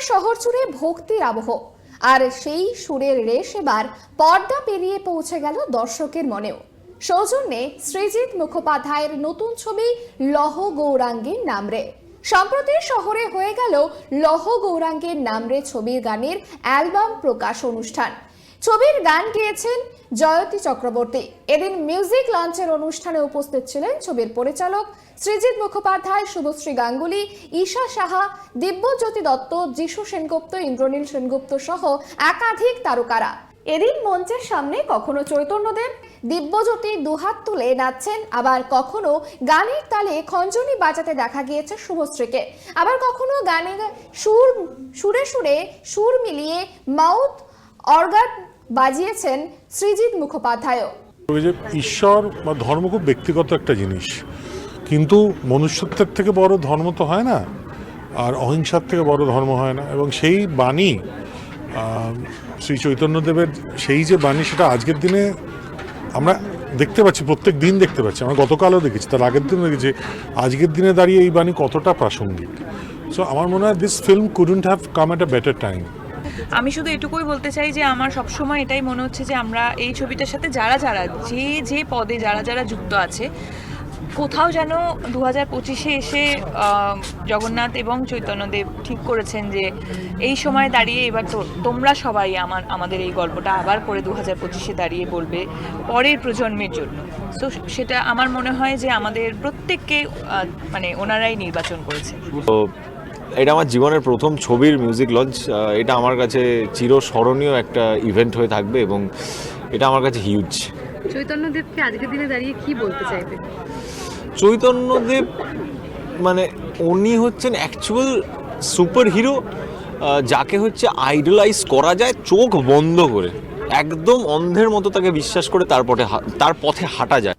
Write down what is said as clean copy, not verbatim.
শহর জুড়ে ভক্তির আবহ, আর সেই সুরের রেশ এবার পর্দা পেরিয়ে পৌঁছে গেল দর্শকের মনেও। সৌজন্যে সৃজিত মুখোপাধ্যায়ের নতুন ছবি লহ গৌরাঙ্গের নামরে। সম্প্রতি শহরে হয়ে গেল লহ গৌরাঙ্গের নামরে ছবির গানের অ্যালবাম প্রকাশ অনুষ্ঠান। ছবির গান গেয়েছেন জয়তী চক্রবর্তী। এদিন মিউজিক লঞ্চের অনুষ্ঠানে উপস্থিত ছিলেন ছবির পরিচালক সৃজিত মুখোপাধ্যায়, শুভশ্রী গাঙ্গুলি, ঈশা সাহা, দিব্যজ্যোতি দত্ত, যিশু সেনগুপ্ত, ইন্দ্রনীল সেনগুপ্ত সহ একাধিক তারকারা। এদিন মঞ্চের সামনে কখনো চৈতন্যদেব, দিব্যজ্যোতি দুহাত তুলে নাচছেন, আবার কখনো গানের তালে খঞ্জনি বাজাতে দেখা গিয়েছে শুভশ্রীকে, আবার কখনো গানের সুরে সুর মিলিয়ে মাউথ অর্গান বাজিয়েছেন সৃজিত মুখোপাধ্যায়। ঈশ্বর বা ধর্ম খুব ব্যক্তিগত একটা জিনিস, কিন্তু মনুষ্যত্বের থেকে বড় ধর্ম তো হয় না, আর অহিংসার থেকে বড় ধর্ম হয় না। এবং সেই বাণী, শ্রী চৈতন্যদেবের সেই যে বাণী, সেটা আজকের দিনে আমরা দেখতে পাচ্ছি, প্রত্যেক দিন দেখতে পাচ্ছি। আমরা গতকালও দেখেছি, তার আগের দিনও দেখেছি। আজকের দিনে দাঁড়িয়ে এই বাণী কতটা প্রাসঙ্গিক। সো আমার মনে হয় this film couldn't have come at a better time. আমি শুধু এটুকুই বলতে চাই যে আমার সবসময় এটাই মনে হচ্ছে যে আমরা এই ছবিটার সাথে যারা যে পদে যারা যুক্ত আছে, কোথাও যেন 2025-এ এসে জগন্নাথ এবং চৈতন্যদেব ঠিক করেছেন যে এই সময় দাঁড়িয়ে এবার তো তোমরা সবাই আমাদের এই গল্পটা আবার করে 2025-এ দাঁড়িয়ে বলবে পরের প্রজন্মের জন্য। তো সেটা আমার মনে হয় যে আমাদের প্রত্যেককে মানে ওনারাই নির্বাচন করেছে। এটা আমার জীবনের প্রথম ছবির মিউজিক লঞ্চ। এটা আমার কাছে চিরস্মরণীয় একটা ইভেন্ট হয়ে থাকবে এবং এটা আমার কাছে হিউজ। চৈতন্যদেবকে আজকের দিনে দাঁড়িয়ে কি বলতে চাইবে? চৈতন্যদেব মানে উনি হচ্ছেন অ্যাকচুয়াল সুপার হিরো, যাকে হচ্ছে আইডলাইজ করা যায় চোখ বন্ধ করে, একদম অন্ধের মতো তাকে বিশ্বাস করে তার পথে হাঁটা যায়।